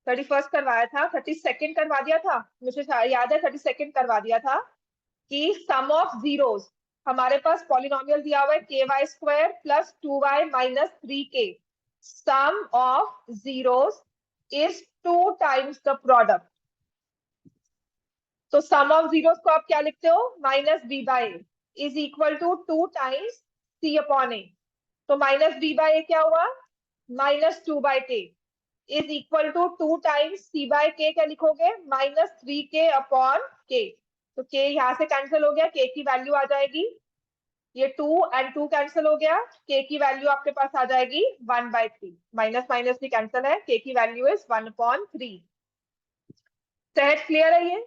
31 करवाया था, 32 करवा दिया था, मुझे याद है 32 करवा दिया था कि सम ऑफ जीरोस, हमारे पास पॉलिनोमियल दिया हुआ है ky² plus 2y minus 3k, sum of zeros is 2 times the product. तो सम ऑफ जीरोस को आप क्या लिखते हो, minus b by a is equal to 2 times c upon a. तो माइनस बी बाई ए क्या हुआ, minus 2/k is equal to 2 times c/k, क्या लिखोगे, माइनस 3k अपॉन k। तो k यहाँ से कैंसिल हो गया, k की वैल्यू आ जाएगी, ये 2 एंड 2 कैंसिल हो गया, k की वैल्यू आपके पास आ जाएगी 1/3, माइनस माइनस भी कैंसिल है, k की वैल्यू इज 1/3। सहज क्लियर है ये?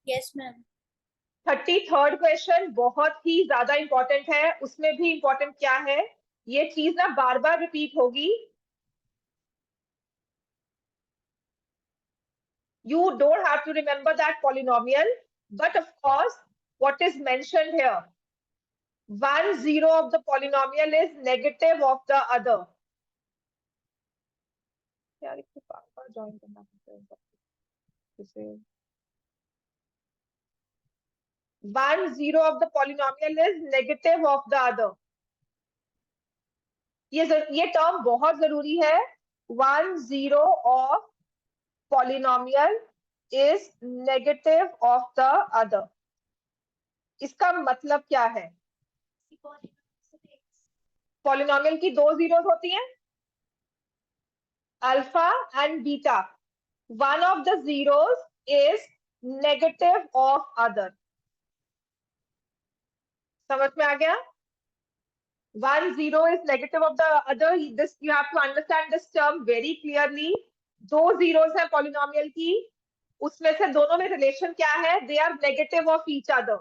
Yes ma'am. 33rd क्वेश्चन बहुत ही ज्यादा इंपॉर्टेंट है, उसमें भी इंपॉर्टेंट क्या है, ये चीज ना बार बार रिपीट होगी। You don't have to remember that polynomial, but of course, what is mentioned here, 1 0 of the polynomial is negative of the other. यार इसको पापा ज्वाइन करना पड़ता है। 1 0 of the polynomial is negative of the other. ये term बहुत जरूरी है, 1 0 of polynomial is negative of the other। इसका मतलब क्या है, पॉलिनोमियल की दो जीरोस होती हैं, alpha and beta, one of the zeros is negative of other. समझ में आ गया, 1 0 is negative of the other, this you have to understand this term very clearly. दो जीरोस है पॉलिनोमियल की, उसमें से दोनों में रिलेशन क्या है, they are negative of each other.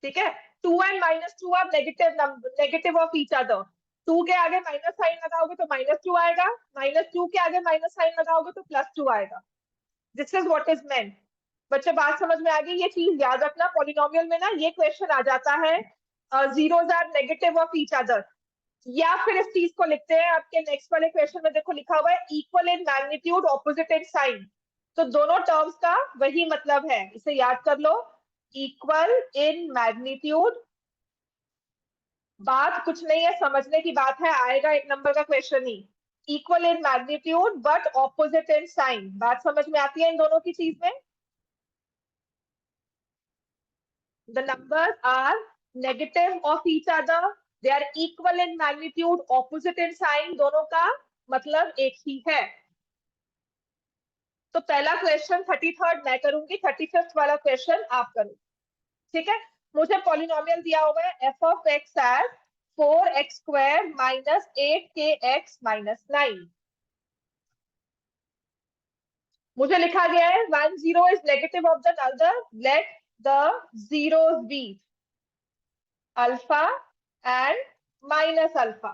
ठीक है, 2 and -2 are negative of each other. 2 के आगे माइनस साइन लगाओगे तो -2 आएगा, -2 के आगे माइनस साइन लगाओगे तो +2 आएगा। This is what is meant. बच्चे बात समझ में आ गई, ये चीज याद रखना, पॉलिनोमियल में ना ये क्वेश्चन आ जाता है, zeros are negative of each other. या फिर इस चीज को लिखते हैं, आपके नेक्स्ट वाले क्वेश्चन में देखो लिखा हुआ है equal in magnitude opposite in sign. तो दोनों टर्म्स का वही मतलब है, इसे याद कर लो, इक्वल इन मैग्नीट्यूड। बात कुछ नहीं है, समझने की बात है, आएगा 1 नंबर का क्वेश्चन ही, equal in magnitude but opposite in sign. बात समझ में आती है इन दोनों की चीज में, the numbers are negative of each other, they are equal in magnitude opposite in sign, दोनों का मतलब एक ही है। तो पहला क्वेश्चन 33rd मैं करूंगी, 35th वाला क्वेश्चन आप करो। ठीक है, मुझे पॉलिनोमियल दिया हुआ है f of x as 4x² minus 8kx minus 9। मुझे लिखा गया है 1 0 is negative of the other, let the zeros be alpha and minus alpha।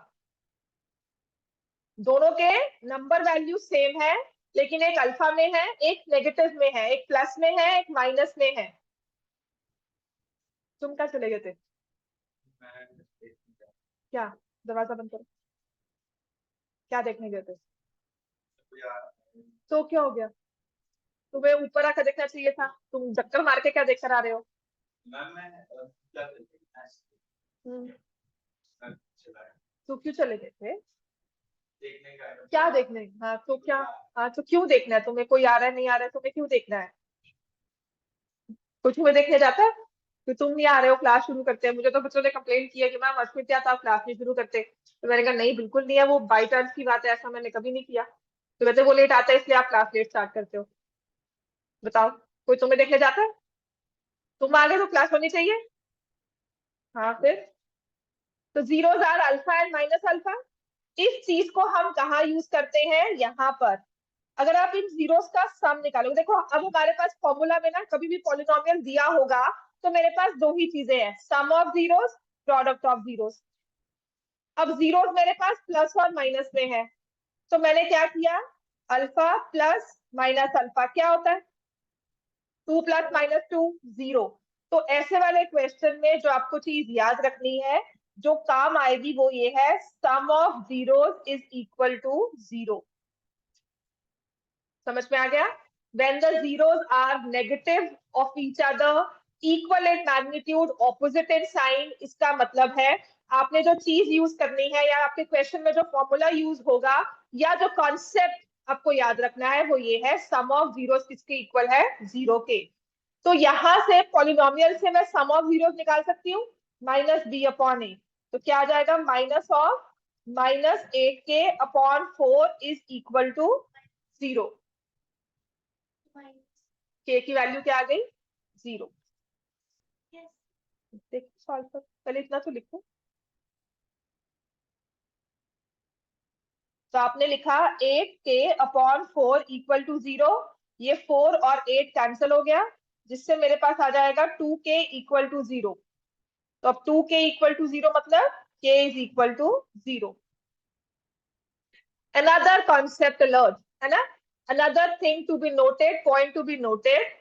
दोनों के नंबर वैल्यू सेम है, लेकिन एक अल्फा में है, एक नेगेटिव में है, एक प्लस में है, एक माइनस में है। तुम क्या चले गए थे, क्या दरवाजा बंद करो, क्या देखने गए थे, तो क्या हो गया, तुम्हें ऊपर आकर देखना चाहिए था, तुम चक्कर मार के क्या देख कर आ रहे हो। तो क्यों चले गए थे, क्या देखने, हाँ तो क्या, हाँ तो क्यों देखना है तुम्हें, कोई आ रहा है नहीं आ रहा है, तुम्हें क्यों देखना है, कुछ तुम्हें देखने जाता है, कि तुम नहीं आ रहे हो क्लास शुरू करते हैं। मुझे तो बच्चों ने कंप्लेन किया कि मैम अश्विन क्या था, क्लास नहीं शुरू करते। तो मैंने कहा नहीं बिल्कुल नहीं है, वो बाई चांस की बात है, ऐसा मैंने कभी नहीं किया। तो कहते वो लेट आता है इसलिए आप क्लास लेट स्टार्ट करते हो। बताओ, कोई तुम्हें देखने जाता है, तुम आ गए तो क्लास होनी चाहिए। हाँ फिर, तो zeros are alpha and minus alpha. इस चीज को हम कहाँ यूज करते हैं, यहाँ पर। अगर आप इन जीरोस का सम निकालोगे, देखो अब हमारे पास फॉर्मूला में ना कभी भी पॉलिनोमियल दिया होगा तो मेरे पास दो ही चीजें हैं, sum of zeros, product of zeros. अब जीरोस मेरे पास प्लस और माइनस में है, तो मैंने क्या किया, अल्फा प्लस माइनस अल्फा क्या होता है, 2 + -2 0। तो ऐसे वाले क्वेश्चन में जो आपको चीज याद रखनी है, जो काम आएगी वो ये है, sum of zeros is equal to 0। समझ में आ गया? when the zeros are negative of each other, equal in magnitude, opposite in sign, इसका मतलब है आपने जो चीज यूज करनी है या आपके क्वेश्चन में जो फॉर्मूला यूज होगा या जो कॉन्सेप्ट आपको याद रखना है वो ये है, सम ऑफ जीरोस किसके इक्वल है? 0 के। तो यहां से पॉलिनोमियल से मैं सम ऑफ जीरोस निकाल सकती हूँ, माइनस बी अपॉन ए। तो क्या आ जाएगा? -8k/4 is equal to 0। के की वैल्यू क्या आ गई? 0। देखो सॉल्व कर, पहले इतना तो लिखो। तो आपने लिखा 8k/4 इक्वल टू 0। ये 4 और 8 कैंसिल हो गया, जिससे मेरे पास आ जाएगा 2k इक्वल टू 0। तो अब 2k इक्वल टू 0 मतलब k is equal to 0। Another concept learn, है ना? Another thing to be noted, point to be noted.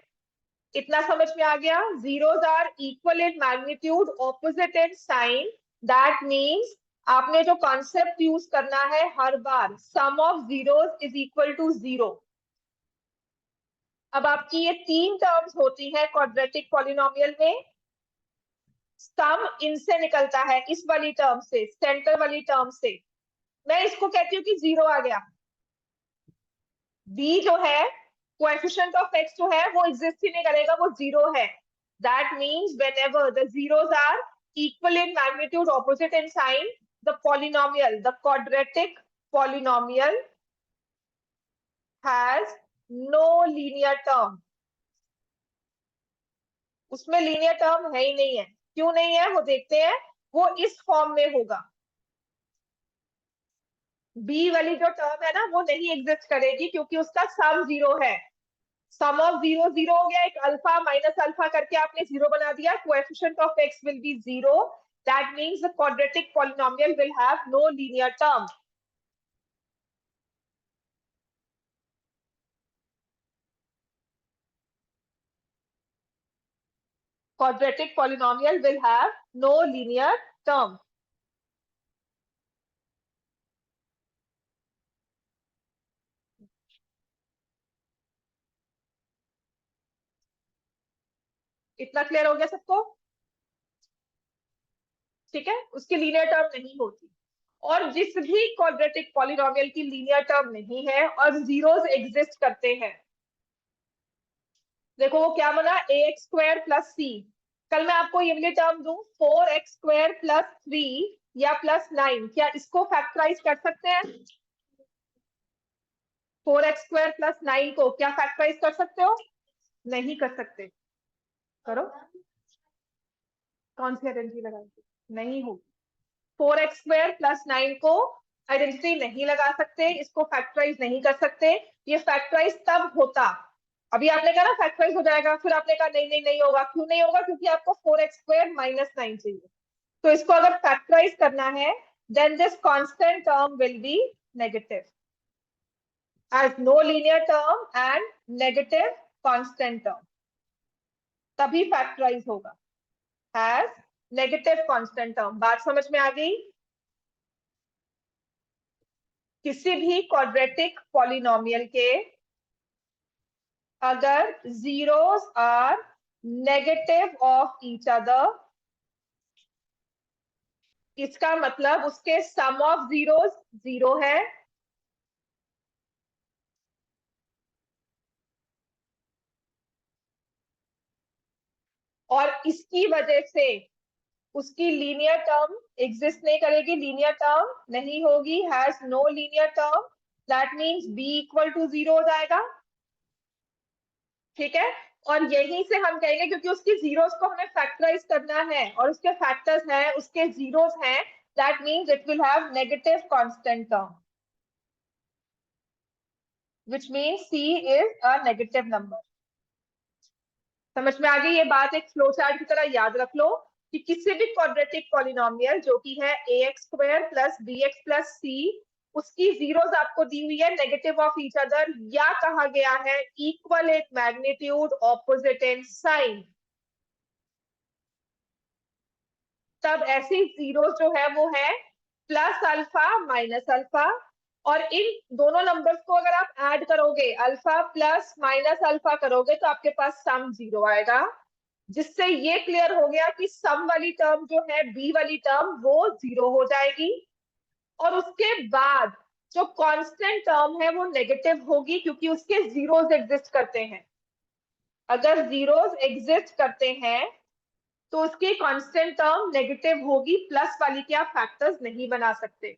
इतना समझ में आ गया? Zeros are equal in magnitude, opposite in sign. That means आपने जो कॉन्सेप्ट यूज करना है हर बार, sum of zeros is equal to 0। अब आपकी ये 3 टर्म्स होती है क्वाड्रेटिक पॉलिनोमियल में। सम इनसे निकलता है, इस वाली टर्म से, सेंटर वाली टर्म से। मैं इसको कहती हूँ कि 0 आ गया। b जो है, कोएफिशिएंट ऑफ x जो है वो एग्जिस्ट ही नहीं करेगा, वो 0 है। That means whenever the zeros are equal in magnitude, opposite in sign, the polynomial, the quadratic polynomial has no linear term। उसमें लीनियर टर्म है ही नहीं है। क्यों नहीं है वो देखते हैं। वो इस फॉर्म में होगा, बी वाली जो टर्म है ना वो नहीं एग्जिस्ट करेगी, क्योंकि उसका सम 0 है। सम ऑफ 0 0 हो गया, एक अल्फा माइनस अल्फा करके आपने 0 बना दिया। Coefficient of x will be 0। That means the quadratic polynomial will have no linear term. quadratic polynomial will have no linear term। इतना क्लियर हो गया सबको? ठीक है, उसकी लीनियर टर्म नहीं होती। और जिस भी क्वाड्रेटिक पॉलिनोमियल की लीनियर टर्म नहीं है और जीरोस एग्जिस्ट करते हैं, देखो वो क्या बना, ax² + c। कल मैं आपको ये वाली टर्म दूं 4x² + 3 या +9, क्या इसको फैक्टराइज कर सकते हैं? 4x² + 9 को क्या फैक्टराइज कर सकते हो? नहीं कर सकते। करो, कौन सी आइडेंटिटी लगाएंगे? नहीं होगी। 4x² + 9 को आइडेंटिटी नहीं लगा सकते, इसको फैक्टराइज नहीं कर सकते। ये फैक्टराइज तब होता, अभी आपने कहा ना फैक्टराइज हो जाएगा, फिर आपने कहा नहीं नहीं नहीं होगा। क्यों नहीं होगा? क्योंकि आपको 4x² - 9 चाहिए। तो इसको अगर फैक्टराइज करना है, then this constant term will be negative, as no linear term and negative constant term, तभी फैक्टराइज होगा एज नेगेटिव कांस्टेंट टर्म। बात समझ में आ गई? किसी भी क्वाड्रेटिक पॉलिनोमियल के अगर zeros are negative of each other, इसका मतलब उसके सम ऑफ जीरोस 0 है। और इसकी वजह से उसकी लीनियर टर्म एग्जिस्ट नहीं करेगी, लीनियर टर्म नहीं होगी, has no linear term. That means b equal to 0 हो जाएगा। ठीक है, और यहीं से हम कहेंगे क्योंकि उसकी जीरोस को हमें फैक्टराइज करना है और उसके फैक्टर्स हैं, उसके जीरोस हैं, that means it will have negative constant term, which means c is a negative number. समझ में आ गई ये बात? एक फ्लो चार्ट की तरह याद रख लो कि किसी भी क्वाड्रेटिक पॉलिनोमियल जो कि है ax² + bx + c, उसकी जीरोस आपको दी हुई है नेगेटिव ऑफ ईच अदर, या कहा गया है equal in magnitude, opposite in sign. तब ऐसी जीरो जो है वो है प्लस अल्फा माइनस अल्फा, और इन दोनों नंबर्स को अगर आप ऐड करोगे, अल्फा प्लस माइनस अल्फा करोगे, तो आपके पास सम जीरो आएगा, जिससे ये क्लियर हो गया कि सम वाली टर्म जो है, बी वाली टर्म, वो जीरो हो जाएगी। और उसके बाद जो कांस्टेंट टर्म है वो नेगेटिव होगी, क्योंकि उसके जीरोस एग्जिस्ट करते हैं। अगर जीरोस एग्जिस्ट करते हैं तो उसकी कांस्टेंट टर्म नेगेटिव होगी, प्लस वाली के आप फैक्टर्स नहीं बना सकते।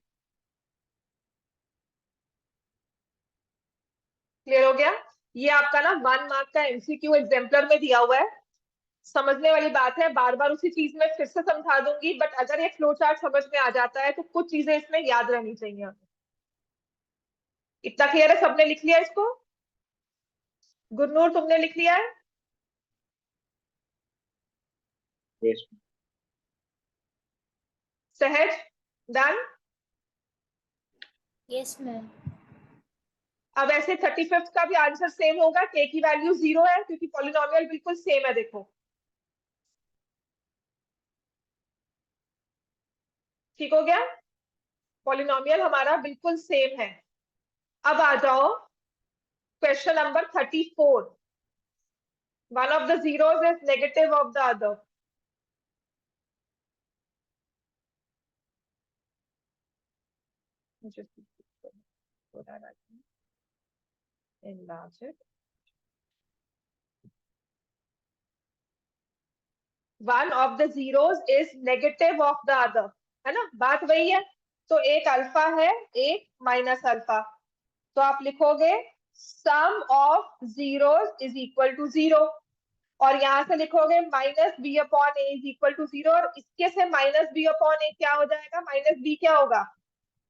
क्लियर हो गया? ये आपका ना 1 मार्क का एमसीक्यू एग्जाम्पलर में दिया हुआ है, समझने वाली बात है। बार बार उसी चीज में फिर से समझा दूंगी, बट अगर ये फ्लो चार्ट समझ में आ जाता है तो कुछ चीजें इसमें याद रहनी चाहिए। इतना क्लियर है? सबने लिख लिया इसको? गुरनूर, तुमने लिख लिया है? Yes. सहज, डन? Yes, ma'am. अब ऐसे 35th का भी आंसर सेम होगा, के की वैल्यू 0 है क्योंकि पॉलिनोमियल बिल्कुल सेम है। देखो, ठीक हो गया? पॉलिनोमियल हमारा बिल्कुल सेम है। अब आ जाओ question number 34। One of the zeros is negative of the other. enlarge it. One of the zeros is negative of the other, है ना? बात वही है। तो एक अल्फा है, एक माइनस अल्फा, तो आप लिखोगे sum of zeros is equal to 0, और यहां से लिखोगे minus b upon a is equal to 0, और इसके से माइनस बी अपॉन ए क्या हो जाएगा? माइनस बी क्या होगा?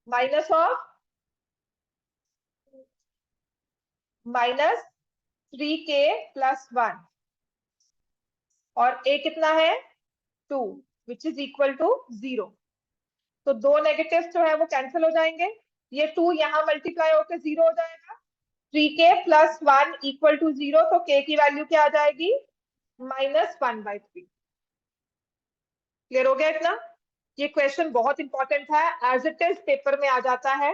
माइनस ऑफ -3k+1, और a कितना है? 2, विच इज इक्वल टू 0। तो दो नेगेटिव जो है वो कैंसिल हो जाएंगे, ये 2 यहाँ मल्टीप्लाई होकर 0 हो जाएगा, 3k+1 इक्वल टू 0, तो k की वैल्यू क्या आ जाएगी? -1/3। क्लियर हो गया इतना? ये क्वेश्चन बहुत इंपॉर्टेंट है, एज इट इज पेपर में आ जाता है।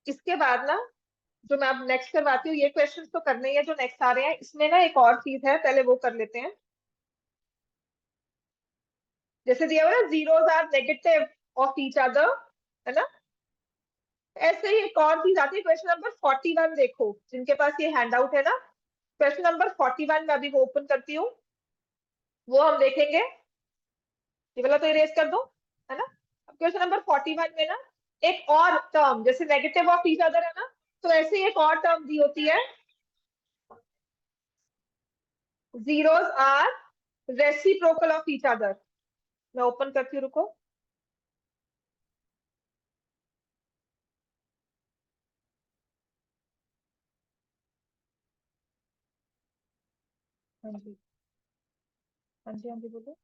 इसके बाद ना, जो मैं अब नेक्स्ट करवाती हूँ, ये क्वेश्चन तो करने ही है जो नेक्स्ट आ रहे हैं, इसमें ना एक और चीज है, पहले वो कर लेते हैं। जैसे दिया हुआ ना, zeros are negative of each other, है ना? ऐसे ही एक और चीज आती है, क्वेश्चन नंबर 41 देखो, जिनके पास ये हैंड आउट है ना, क्वेश्चन नंबर 41 में अभी वो ओपन करती हूँ, वो हम देखेंगे। ये वाला तो इरेज कर दो, है ना? अब क्वेश्चन नंबर 41 में ना एक और टर्म, जैसे नेगेटिव ऑफ ईच अदर है ना, तो ऐसे ही एक और टर्म दी होती है, zeros are reciprocal of each other. मैं ओपन करती हूँ, रुको। हाँ जी, हाँ जी, हाँ जी, बोलो।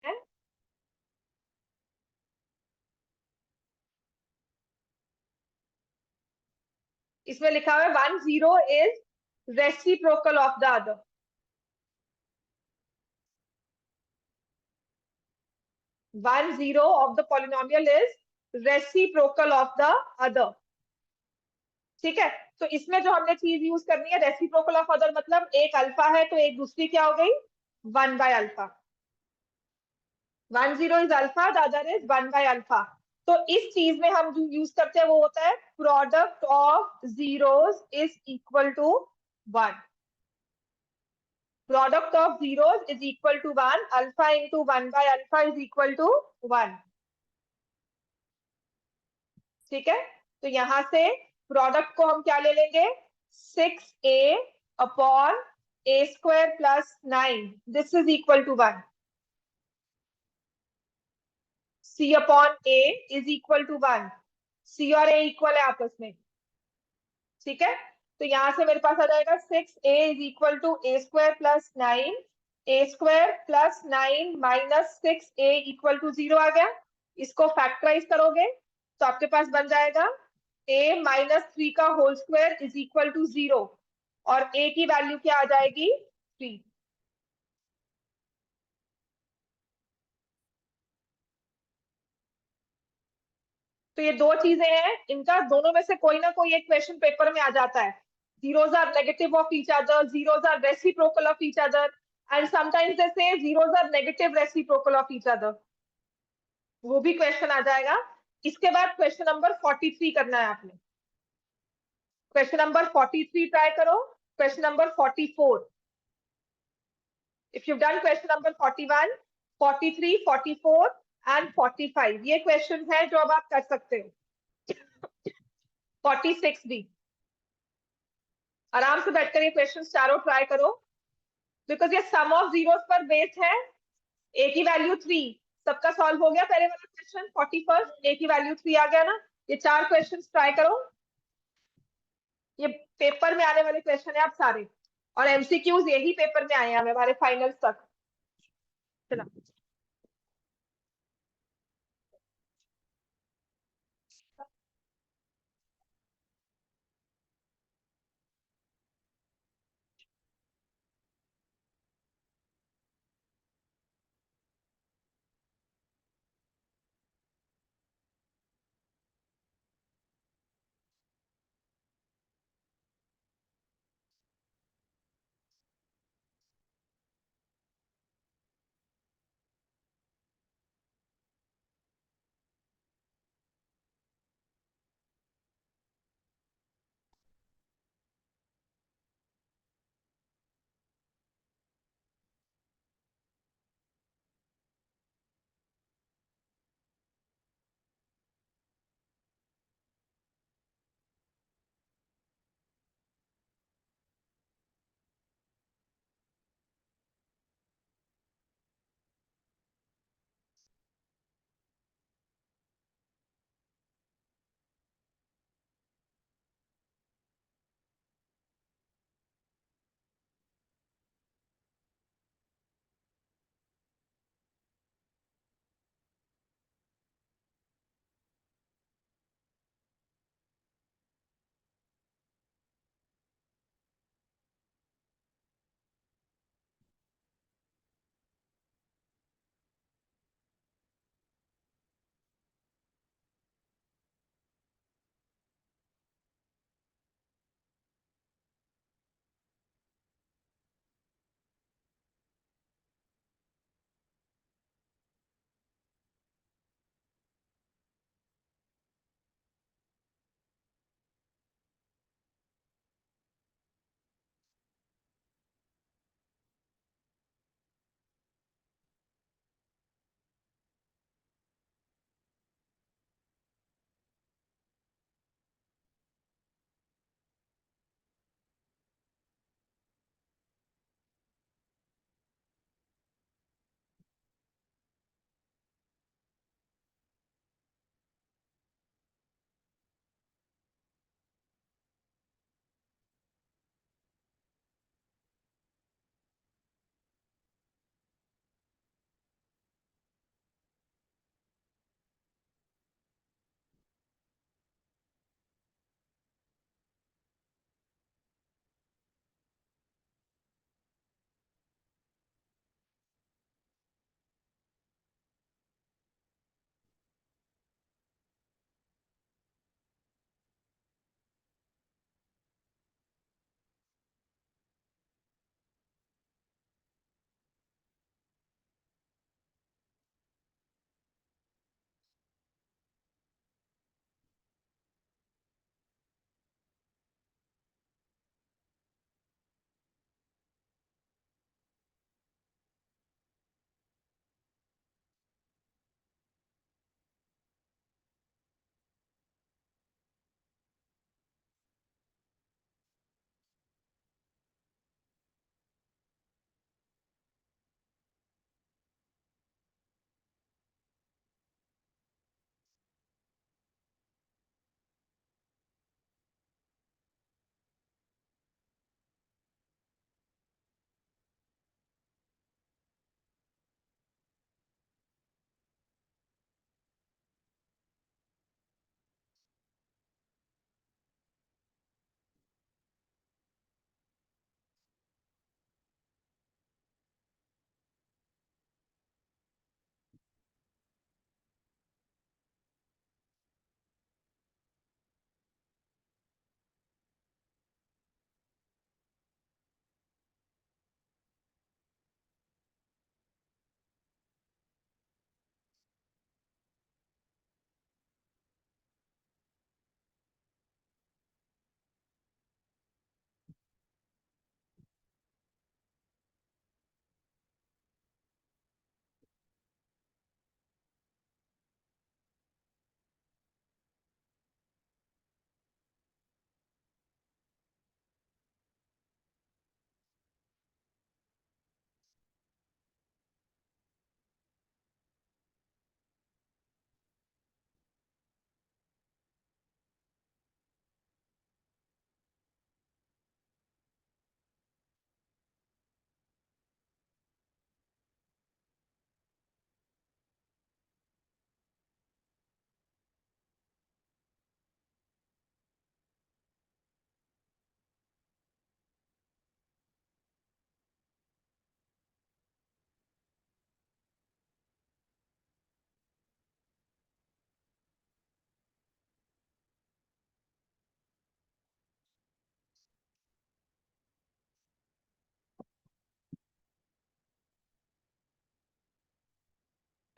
है? इसमें लिखा हुआ है 1 0 is reciprocal of the other. 1 0 of the polynomial is reciprocal of the other। ठीक है? तो इसमें जो हमने चीज यूज करनी है, रेसिप्रोकल ऑफ अदर, मतलब एक अल्फा है तो एक दूसरी क्या हो गई? 1/अल्फा। 1 0 is alpha, the other is 1/अल्फा। तो इस चीज में हम जो यूज करते हैं वो होता है product of zeros is equal to 1। Product of zeros is equal to 1, alpha into 1/अल्फा इज इक्वल टू 1। ठीक है? तो यहां से प्रोडक्ट को हम क्या ले लेंगे? 6a upon a² + 9, this is equal to 1। c upon a is equal to 1। c और a इक्वल है आपस में। ठीक है? तो यहां से मेरे पास आ जाएगा 6a is equal to a square plus 9, a square plus 9 minus 6a equal to 0 आ गया। इसको फैक्टराइज करोगे तो आपके पास बन जाएगा a माइनस 3 का whole square is equal to 0, और a की वैल्यू क्या आ जाएगी 3। तो ये दो चीजें हैं, इनका दोनों में से कोई ना कोई एक क्वेश्चन पेपर में आ जाता है। zeros are negative of each other, zeros are reciprocal of each other, and sometimes they say zeros are negative reciprocal of each other। वो भी क्वेश्चन आ जाएगा। इसके बाद क्वेश्चन नंबर 43 करना है आपने। क्वेश्चन नंबर 43 ट्राई करो, question number 44। If you done question number 41, 43, 44 and 45, ये क्वेश्चन है जो अब आप कर सकते हो। 46 भी आराम से बैठकर ये क्वेश्चन चारों ट्राई करो, बिकॉज ये सम ऑफ जीरोस पर बेस्ड है। ए की वैल्यू 3, सबका सॉल्व हो गया पहले वाला क्वेश्चन 41, ए की वैल्यू 3 आ गया ना। ये चार क्वेश्चन ट्राई करो, ये पेपर में आने वाले क्वेश्चन है आप सारे, और एमसीक्यूज यही पेपर में आए हैं हमारे फाइनल्स तक। चला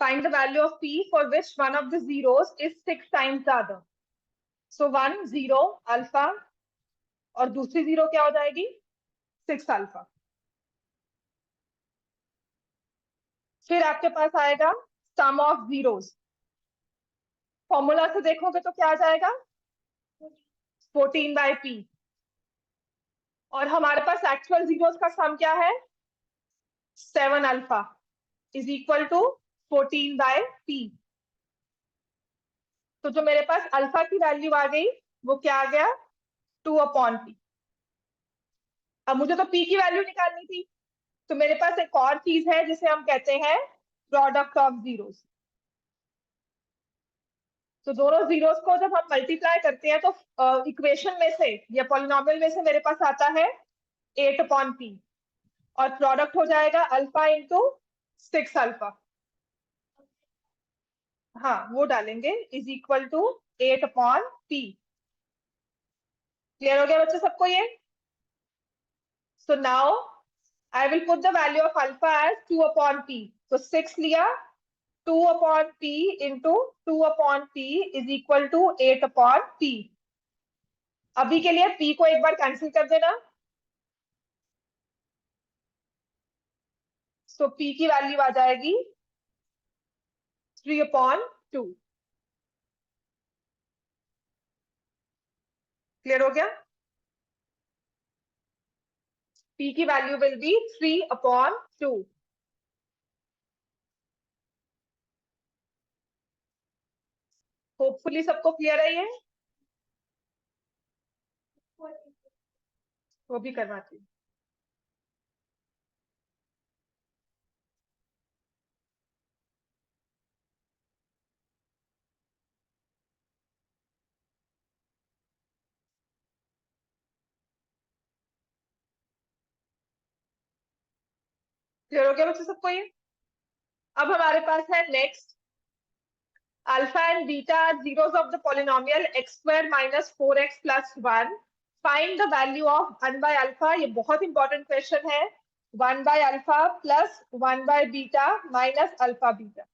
Find the value of p for which one of the zeros is 6 times the other. So 1 0 alpha और दूसरी जीरो क्या हो जाएगी 6 अल्फा. फिर आपके पास आएगा सम ऑफ जीरोस. फॉर्मूला से देखोगे तो क्या आ जाएगा 14/p. और हमारे पास एक्चुअल जीरोस का सम क्या है 7 alpha is equal to 14/p. तो जो मेरे पास अल्फा की वैल्यू आ गई वो क्या आ गया 2/p. अब मुझे तो p की वैल्यू निकालनी थी, तो मेरे पास एक और चीज है जिसे हम कहते हैं प्रोडक्ट ऑफ जीरोस. तो दोनों जीरोस को जब हम मल्टीप्लाई करते हैं तो इक्वेशन में से या पॉलिनोमियल में से मेरे पास आता है 8/p और प्रोडक्ट हो जाएगा अल्फा इंटू 6 अल्फा. हाँ वो डालेंगे is equal to 8/p. Clear हो गया बच्चे सबको ये. So now I will put the value of alpha as 2/p. तो 6 लिया 2/p into 2/p is equal to 8/p. अभी के लिए p को एक बार कैंसिल कर देना. तो p की वैल्यू आ जाएगी 3/2. क्लियर हो गया. p की वैल्यू विल बी 3/2. होपफुली सबको क्लियर है ये. वो भी करवाती हूँ. क्लियर हो गया बच्चे सबको ये. अब हमारे पास है next alpha and beta are zeros of the polynomial x² - 4x + 1. Find the value of 1/अल्फा. ये बहुत इंपॉर्टेंट क्वेश्चन है. 1/अल्फा प्लस 1/बीटा minus alpha beta.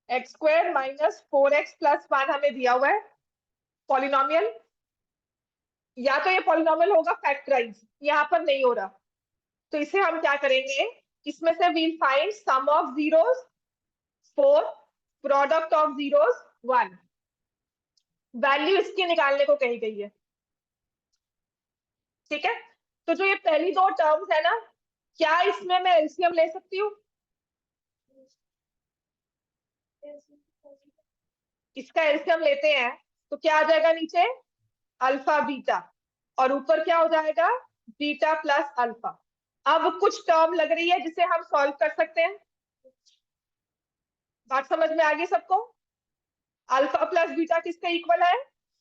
x² - 4x + 1 हमें दिया हुआ है पॉलिनोमियल. या तो ये पॉलिनोमियल होगा फैक्टराइज, यहाँ पर नहीं हो रहा, तो इसे हम क्या करेंगे इसमें से we'll find sum of zeros 4, product of zeros 1. Value इसकी निकालने को कही गई है. ठीक है. तो जो ये पहली दो टर्म्स है ना, क्या इसमें मैं एलसीएम ले सकती हूँ. इसका एलसीएम लेते हैं तो क्या आ जाएगा नीचे अल्फा बीटा और ऊपर क्या हो जाएगा बीटा प्लस अल्फा. अब कुछ टर्म लग रही है जिसे हम सॉल्व कर सकते हैं. बात समझ में आ गई सबको. अल्फा प्लस बीटा किसके इक्वल है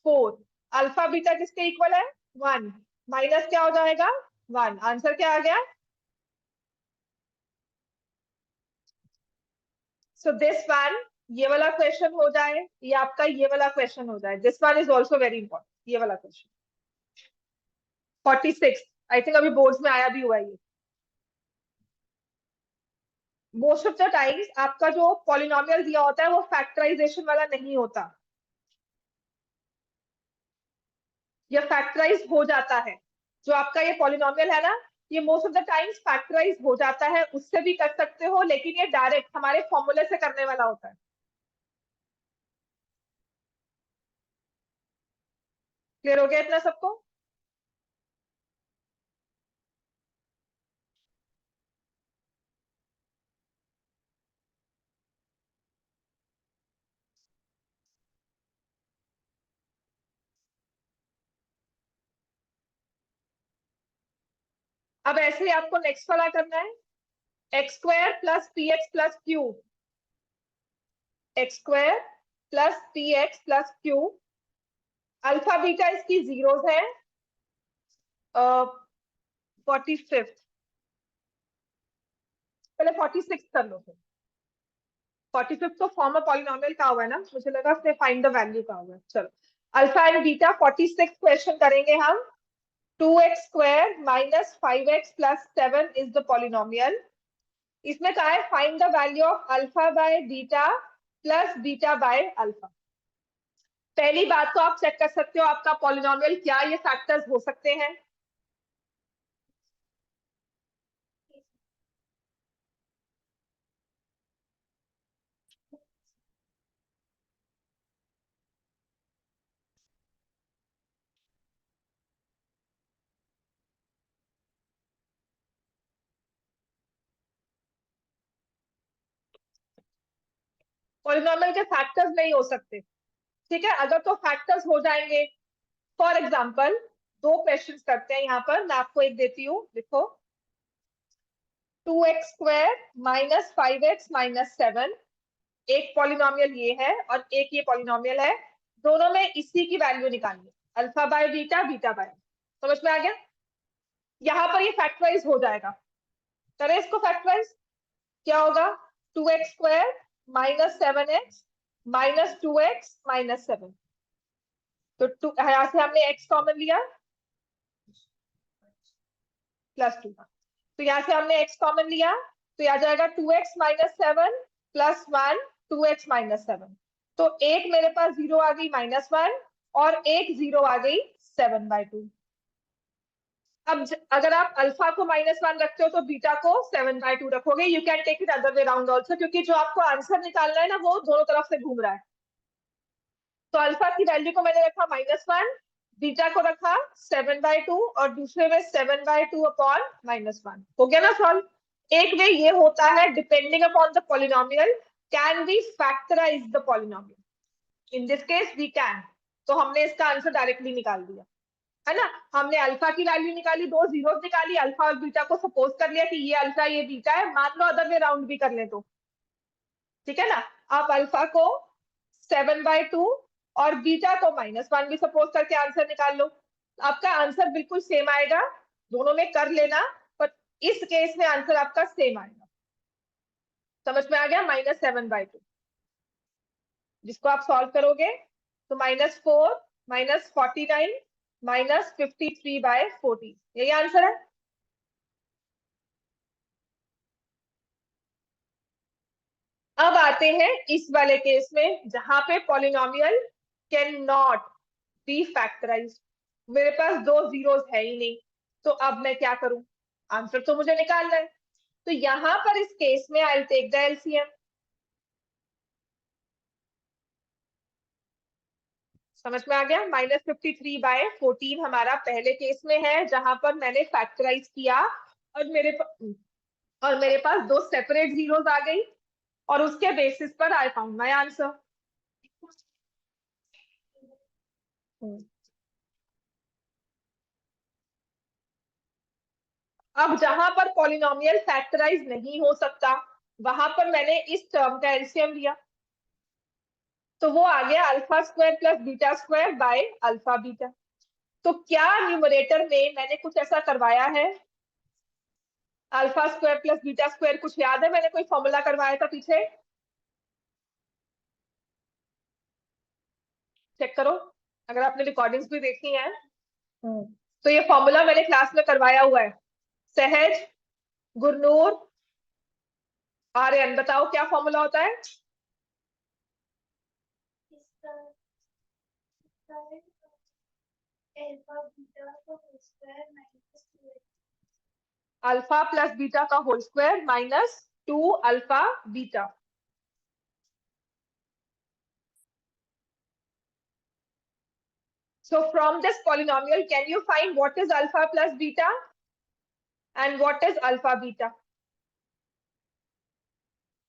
4. अल्फा बीटा किसके इक्वल है 1. माइनस क्या हो जाएगा 1. आंसर क्या आ गया. सो दिस वन ये वाला क्वेश्चन हो जाए, ये आपका ये वाला क्वेश्चन हो जाए. This one is also very important. ये वाला क्वेश्चन 46 आई थिंक अभी बोर्ड्स में आया भी हुआ है ये. मोस्ट ऑफ द टाइम्स आपका जो पॉलिनोमियल दिया होता है वो फैक्टराइजेशन वाला नहीं होता, या फैक्टराइज हो जाता है. जो आपका ये पॉलिनोमियल है ना, ये most of the times factorise हो जाता है. उससे भी कर सकते हो, लेकिन ये डायरेक्ट हमारे फॉर्मूले से करने वाला होता है. क्लियर हो गया इतना सबको. अब ऐसे ही आपको नेक्स्ट वाला करना है x² + px + q. x² + px + q. Alpha beta इसकी जीरोस है 45th. पहले 46 कर लो. फिर 45th तो फॉर्म ऑफ पॉलिनोमियल का हुआ है ना, मुझे लगा उसने फाइंड द वैल्यू का हुआ है. चलो अल्फा एंड बीटा 46 क्वेश्चन करेंगे हम. 2x² - 5x + 7 is the polynomial. इसमें कहा है find the value of alpha by beta plus beta by alpha. पहली बात तो आप चेक कर सकते हो आपका पॉलिनोमियल क्या ये फैक्टर्स हो सकते हैं। पॉलिनोमियल के फैक्टर्स नहीं हो सकते, ठीक है। अगर तो फैक्टर्स हो जाएंगे, फॉर एग्जाम्पल दो क्वेश्चन करते हैं यहाँ पर, मैं आपको एक देती हूँ, लिखो 2x² माइनस 5x-7। एक पॉलिनोमियल ये है और एक ये पॉलिनोमियल है, दोनों में इसी की वैल्यू निकालनी है, alpha by beta, beta by. समझ में आ गया? यहाँ पर ये फैक्टराइज हो जाएगा, करें इसको फैक्टराइज। क्या होगा? 2x² minus 7x minus 2x-7। तो यहाँ से हमने x कॉमन लिया +2 का, तो यहाँ से हमने x कॉमन लिया, तो यहाँ जाएगा 2x-7 +1 2x-7। तो एक मेरे पास 0 आ गई -1 और एक 0 आ गई 7/2। अब अगर आप अल्फा को -1 रखते हो तो बीटा को 7/2 रखोगे। You can take it other way round also, क्योंकि जो आपको आंसर निकालना है ना वो दोनों तरफ से घूम रहा है। तो अल्फा की वैल्यू को मैंने रखा -1, बीटा को रखा 7/2 और दूसरे में 7/2 अपॉन -1। हो गया ना सॉल्व। एक वे ये होता है, depending upon the polynomial can we factorise the polynomial. In this case we can. तो हमने इसका आंसर डायरेक्टली निकाल दिया, है ना। हमने अल्फा की वैल्यू निकाली, दो जीरोस निकाली, अल्फा और बीटा को सपोज कर लिया कि ये अल्फा ये बीटा है। मान लो अदर वे राउंड भी कर ले तो ठीक है ना। आप अल्फा को 7/2 और बीटा को -1 भी सपोज करके आंसर निकाल लो, आपका आंसर बिल्कुल सेम आएगा। दोनों में कर लेना, पर इस केस में आंसर आपका सेम आएगा। समझ में आ गया? -7/2 जिसको आप सॉल्व करोगे तो -4 -49 -53/14 यही आंसर है। अब आते हैं इस वाले केस में जहां पे polynomial can not be factorise. मेरे पास दो जीरोस है ही नहीं, तो अब मैं क्या करूं? आंसर तो मुझे निकालना है। तो यहां पर इस केस में I will take the LCM. समझ में आ गया? -53/14 हमारा पहले केस में है जहां पर मैंने फैक्टराइज किया और मेरे पास दो सेपरेट जीरोस आ गई और उसके बेसिस पर आई फाउंड माय आंसर। अब जहां पर पॉलिनोमियल फैक्टराइज नहीं हो सकता वहां पर मैंने इस टर्म का एलसीएम लिया, तो वो आ गया α² + β² बाय अल्फा बीटा। तो क्या न्यूमरेटर में मैंने कुछ ऐसा करवाया है? α² + β² कुछ याद है? मैंने कोई फॉर्मूला करवाया था पीछे? चेक करो अगर आपने रिकॉर्डिंग्स भी देखी हैं। तो ये फॉर्मूला मैंने क्लास में करवाया हुआ है। सहज, गुरनूर, आर्यन, बताओ क्या फॉर्मूला होता है? अल्फा प्लस बीटा का whole square -2 alpha beta. So from this polynomial, can you find what is alpha plus beta and what is alpha beta?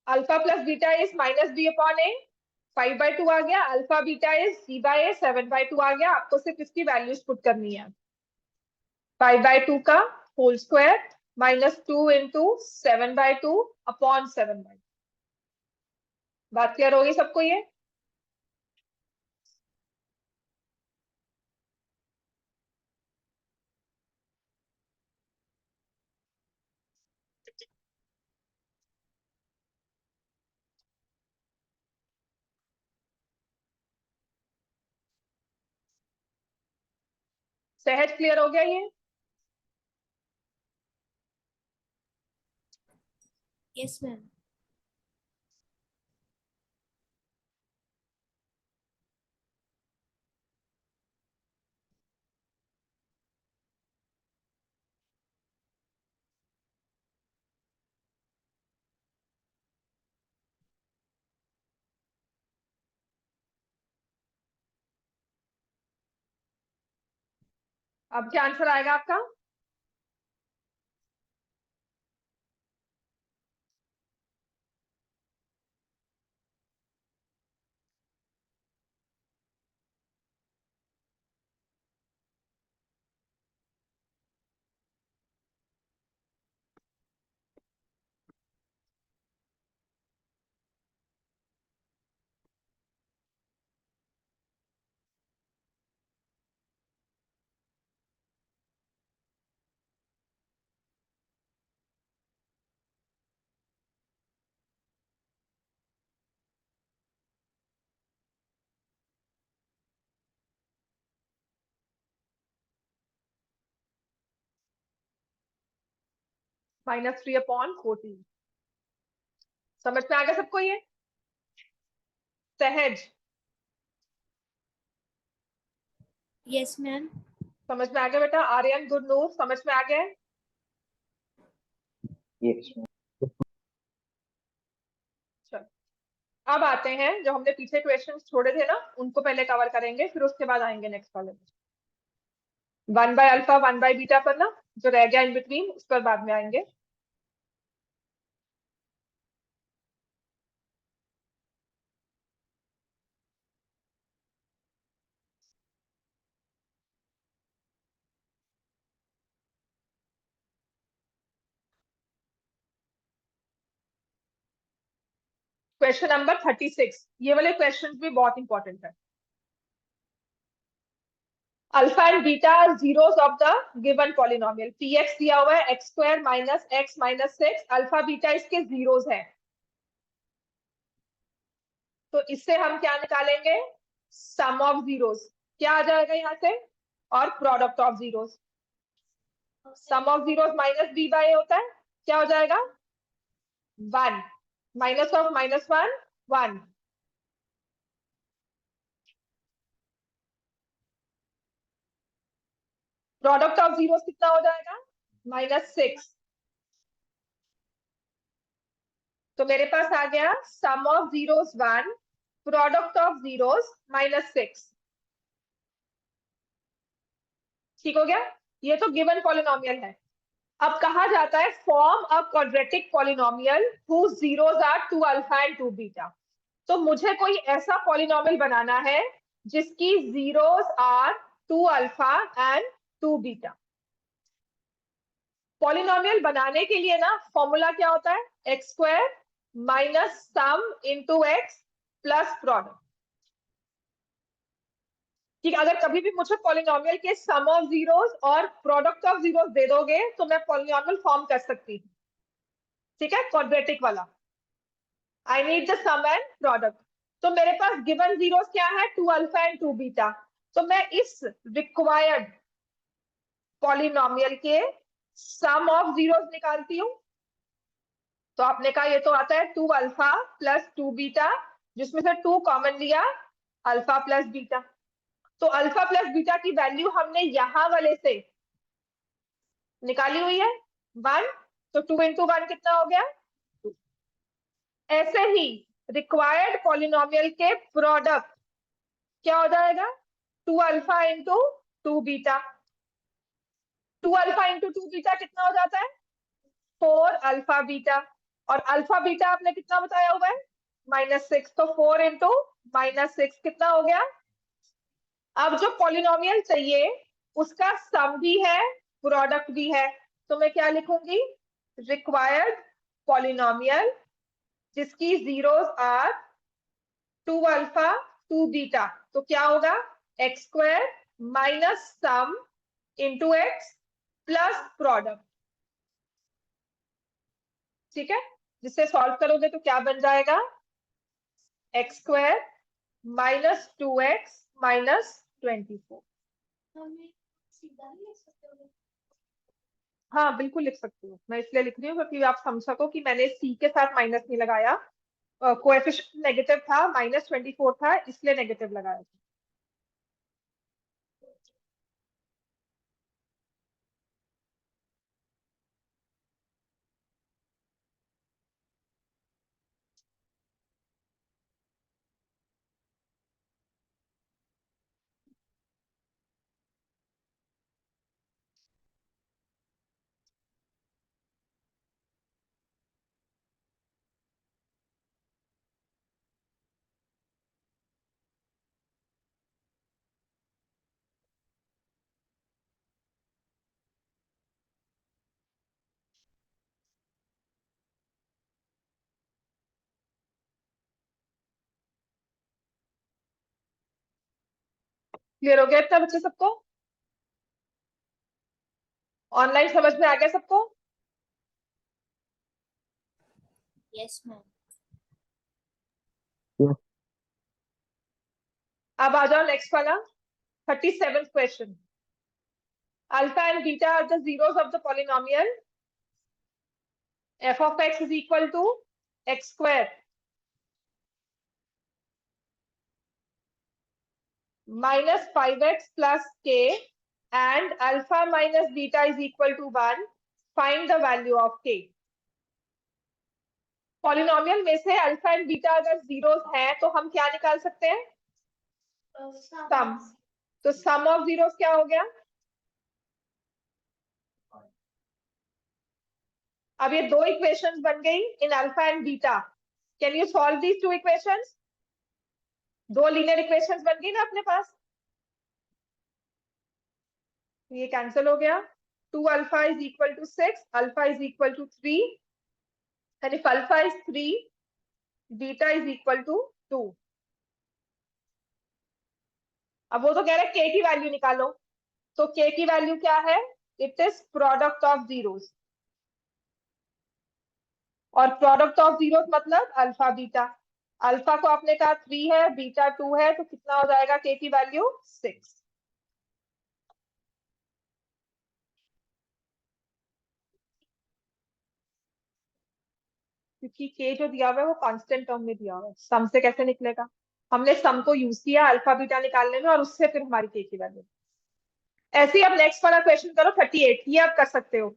Alpha plus beta is -b/a, 5/2 आ गया। अल्फा बीटा इज c/a, 7/2 आ गया। आपको सिर्फ इसकी values put करनी है। 5/2 का whole square -2 into 7/2 upon 7/2। बात clear होगी सबको ये? सहज क्लियर हो गया ये? Yes, ma'am. अब क्या आंसर आएगा आपका? -3/14। समझ में आ गया सबको ये? सहज Yes, ma'am. समझ में आ गया बेटा? आर्यन, गुरनूर समझ में आ गया? Yes, ma'am. चलो अब आते हैं, जो हमने पीछे क्वेश्चंस छोड़े थे ना, उनको पहले कवर करेंगे, फिर उसके बाद आएंगे नेक्स्ट वाले में। 1/अल्फा 1/बीटा पर ना जो रह गया इन बिटवीन, उस पर बाद में आएंगे। क्वेश्चन नंबर 36, ये वाले क्वेश्चन भी बहुत इंपॉर्टेंट है। Alpha and beta zeros of the given polynomial. px दिया हुआ है x² - x - 6, अल्फा बीटा इसके जीरोस है। तो इससे हम क्या निकालेंगे? Sum of zeros. क्या आ जाएगा यहाँ से? और product of zeros. Sum of zeros minus b by होता है, क्या हो जाएगा? 1 minus of -1 1। Product of zeros कितना हो जाएगा? -6। तो मेरे पास आ गया sum of zeros 1, product of zeros -6। ठीक हो गया? ये तो गिवन पॉलिनोमियल है। अब कहा जाता है form a quadratic polynomial whose zeros are 2 alpha and 2 beta. तो मुझे कोई ऐसा पॉलिनोमियल बनाना है जिसकी zeros are 2 alpha and 2 beta. Polynomial बनाने के लिए ना फॉर्मूला क्या होता है? x² minus sum into x plus product. ठीक है, अगर कभी भी मुझे पॉलिनोमियल के सम ऑफ जीरोस और प्रोडक्ट ऑफ जीरोस दे दोगे तो मैं पॉलिनोमियल फॉर्म कर सकती हूँ। ठीक है, क्वाड्रेटिक वाला। I need the sum and product. तो मेरे पास गिवन जीरोस क्या है? 2 अल्फा एंड 2 बीटा। तो मैं इस रिक्वायर्ड पॉलिनोमियल के सम ऑफ जीरोस निकालती हूँ। तो आपने कहा ये तो आता है 2 अल्फा प्लस 2 बीटा, जिसमें से 2 कॉमन लिया, अल्फा प्लस बीटा। तो अल्फा प्लस बीटा की वैल्यू हमने यहां वाले से निकाली हुई है 1। तो 2 इंटू 1 कितना हो गया? 2। ऐसे ही रिक्वायर्ड पॉलिनोमियल के प्रोडक्ट क्या हो जाएगा? 2 alpha into 2 beta. 2 alpha into 2 beta कितना हो जाता है? 4 अल्फा बीटा। और अल्फा बीटा आपने कितना बताया हुआ है? -6। तो 4 इंटू -6 कितना हो गया? अब जो पॉलिनोमियल चाहिए उसका सम भी है, प्रोडक्ट भी है। तो मैं क्या लिखूंगी? रिक्वायर्ड पॉलिनोमियल जिसकी जीरोस आर 2 अल्फा 2 बीटा। तो क्या होगा? x² minus sum into x plus product. ठीक है, जिससे सॉल्व करोगे तो क्या बन जाएगा? x² minus 2x minus 24। हाँ बिल्कुल लिख सकती हूँ, मैं इसलिए लिख रही हूँ क्योंकि आप समझ सको कि मैंने सी के साथ माइनस नहीं लगाया, कोएफिशिएंट नेगेटिव था, -24 था, इसलिए नेगेटिव लगाया था। क्लियर हो गया इतना बच्चे सबको? ऑनलाइन समझ में आ गया सबको? Yes, ma'am. Yes. अब आ जाओ नेक्स्ट वाला, 37th question. Alpha and beta are the zeros of the polynomial f of x is equal to x square minus 5x plus k and alpha minus beta is equal to 1. Find the value of k. Polynomial में से alpha and beta अगर zeros हैं तो हम क्या निकाल सकते हैं? सम। तो सम ऑफ जीरोस क्या हो गया? अब ये दो इक्वेशंस बन गई in alpha and beta. Can you solve these two equations? दो लीनियर इक्वेशंस बन गई ना अपने पास। ये कैंसिल हो गया। 2 alpha is equal to 6, alpha is equal to 3, and if alpha is 3, beta is equal to 2. अब वो तो कह रहे हैं k की वैल्यू निकालो, तो k की वैल्यू क्या है? It is product of zeros, और प्रोडक्ट ऑफ जीरोस मतलब अल्फा बीटा। अल्फा को आपने कहा 3 है, बीटा 2 है, तो कितना हो जाएगा k की वैल्यू? 6। क्योंकि k जो दिया हुआ है वो कांस्टेंट टर्म में दिया हुआ है, सम से कैसे निकलेगा? हमने सम को यूज किया अल्फा बीटा निकालने में, और उससे फिर हमारी k की वैल्यू। ऐसे ही अब नेक्स्ट वाला क्वेश्चन करो 38, ये आप कर सकते हो।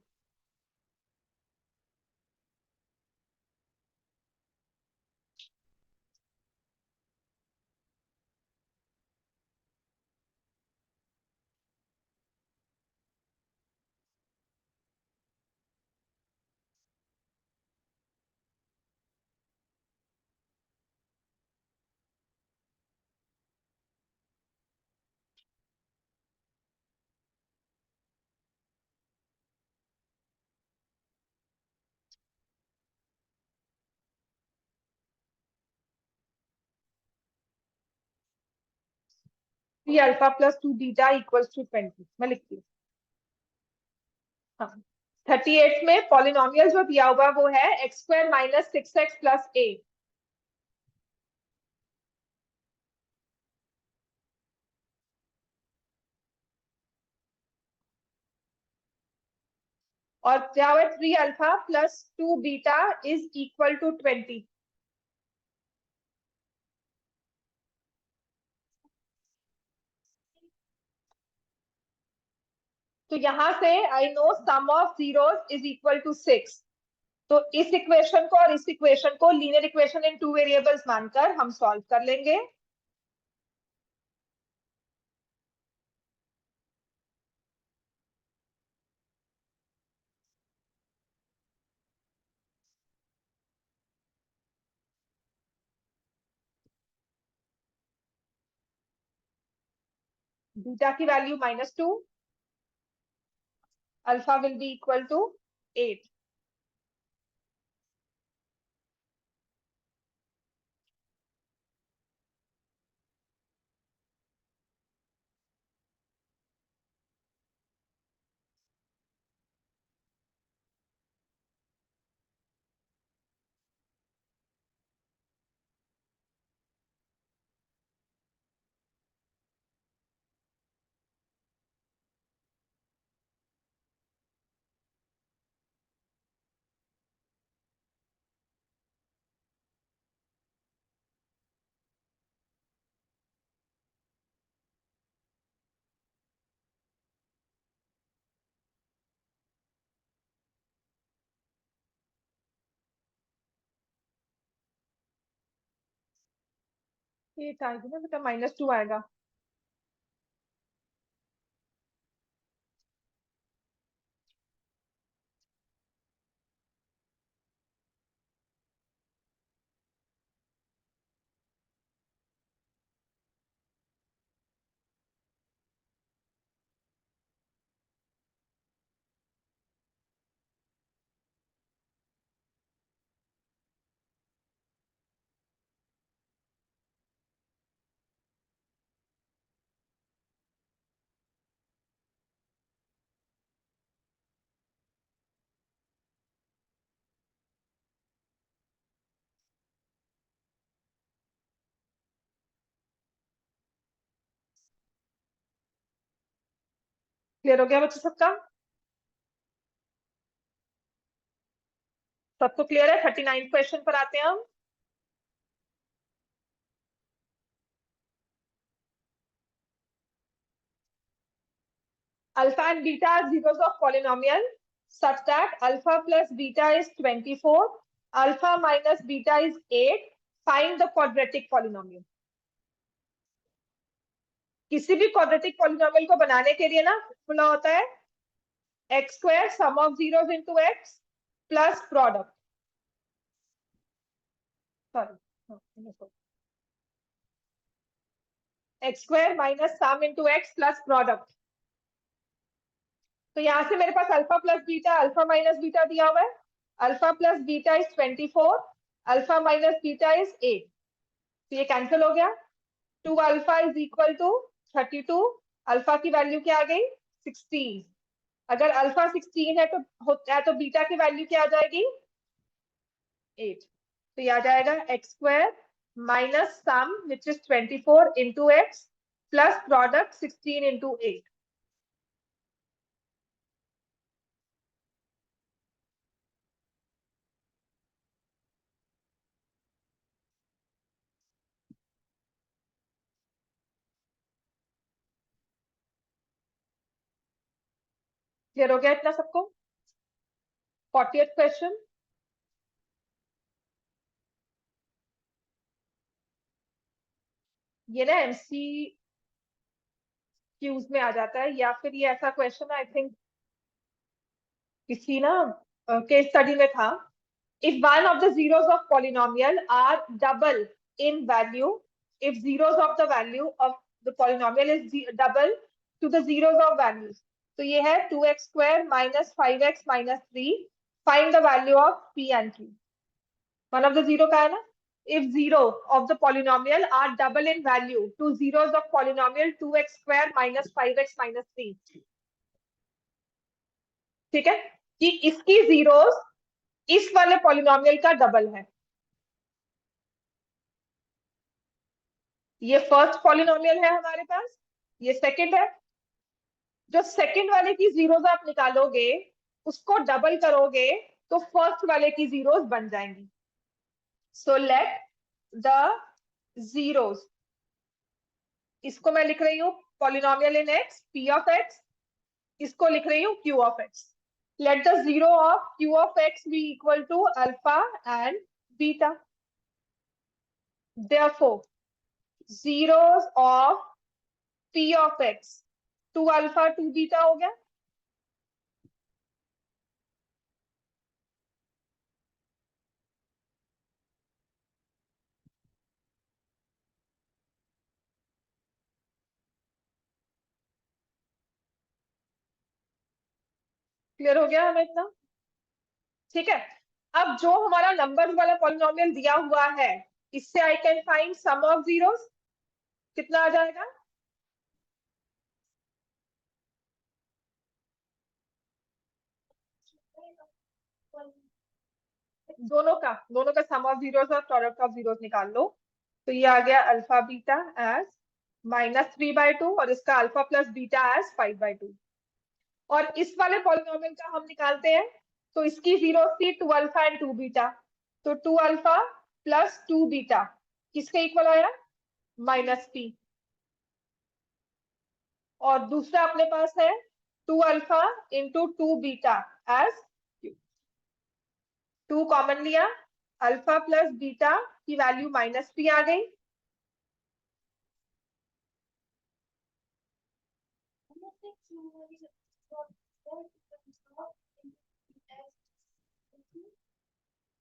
Three alpha plus 2 beta equals to 20, मैं लिखती हूँ। हाँ, 38 में पॉलिनोमियल जो दिया हुआ वो है x square minus 6x plus a. और क्या हुआ? 3 alpha plus 2 beta is equal to 20। तो यहां से I know sum of zeros is equal to 6। तो इस इक्वेशन को और इस इक्वेशन को linear equation in two variables मानकर हम सॉल्व कर लेंगे। बीटा की value -2, alpha will be equal to 8। 8 आएगी ना बेटा, -2 आएगा। क्लियर हो गया बच्चों सबका? सबको क्लियर है? 39 क्वेश्चन पर आते हैं हम। Alpha and beta are zeros of polynomial such that alpha plus beta is 24, alpha minus beta is 8. Find the quadratic polynomial. किसी भी quadratic polynomial को बनाने के लिए ना फॉर्मूला होता है x square sum of zeros into x plus product. Sorry. x square minus sum into x plus product. तो यहां से मेरे पास alpha plus beta, alpha minus beta दिया हुआ है। Alpha plus beta is 24, alpha minus beta is 8। तो ये कैंसिल हो गया। 2 alpha is equal to 32। Alpha की वैल्यू क्या आ गई? 16। अगर अल्फा 16 है तो बीटा की वैल्यू क्या आ जाएगी? 8। तो ये आ जाएगा x square minus some which is 24 into x plus product 16 into 8। Clear हो गया इतना सबको? 40th question. ये ना एमसीक्यूज में आ जाता है, या फिर ये ऐसा क्वेश्चन आई थिंक किसी ना केस स्टडी में था। If one of the zeros of polynomial are double in value, if zeros of the value of the polynomial is double to the zeros of values, तो ये है 2x square minus 5x minus 3. Find the value of p and q. One of the zero का है ना? If zero of the polynomial are double in value to zeros of polynomial 2x square minus 5x minus 3. ठीक है कि इसकी zeros इस वाले polynomial का डबल है। ये फर्स्ट पॉलिनोमियल है हमारे पास, ये सेकंड है। जो सेकंड वाले की जीरोस आप निकालोगे, उसको डबल करोगे तो फर्स्ट वाले की जीरोस बन जाएंगी। सो लेट द जीरोस, इसको मैं लिख रही हूं polynomial in x p of x, इसको लिख रही हूं q of x. Let the zero of q of x be equal to alpha and beta. Therefore, zeros of p of x 2 alpha 2 beta हो गया। क्लियर हो गया हमें इतना? ठीक है। अब जो हमारा नंबर वाला पॉलिनोमियल दिया हुआ है, इससे I can find sum of zeros. कितना आ जाएगा? दोनों का सम ऑफ जीरोस और प्रोडक्ट ऑफ जीरोस निकाल लो। तो ये आ गया अल्फा बीटा एज -3/2 और इसका अल्फा प्लस बीटा एज 5/2। और इस वाले पॉलिनोमियल का हम निकालते हैं, तो इसकी जीरो थी 2 अल्फा एंड 2 बीटा। तो 2 अल्फा प्लस 2 बीटा किसके इक्वल आया? -p। और दूसरा अपने पास है 2 alpha into 2 beta as 2 common लिया, अल्फा प्लस बीटा की वैल्यू -p आ गई।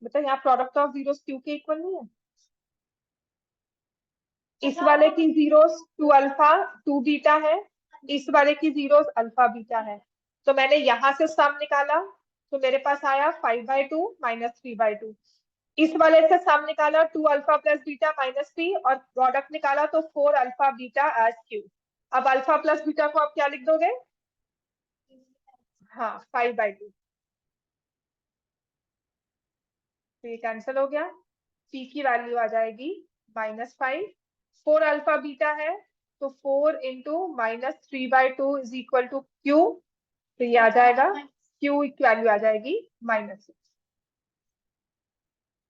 मतलब यहाँ प्रोडक्ट ऑफ जीरोस क्यू के इक्वल नहीं है। इस वाले की जीरोस 2 अल्फा 2 बीटा है, इस वाले की जीरोस अल्फा बीटा है। तो मैंने यहां से सम निकाला तो मेरे पास आया 5/2 माइनस 3/2। इस वाले से सम निकाला 2 अल्फा प्लस बीटा माइनस 3 और प्रोडक्ट निकाला तो 4 अल्फा बीटा एज क्यू। अब अल्फा प्लस बीटा को आप क्या लिख दोगे? हाँ 5/2। तो ये कैंसिल हो गया। p की वैल्यू आ जाएगी -5। 4 अल्फा बीटा है तो 4 into -3/2 is equal to q. तो ये आ जाएगा q की वैल्यू आ जाएगी -6।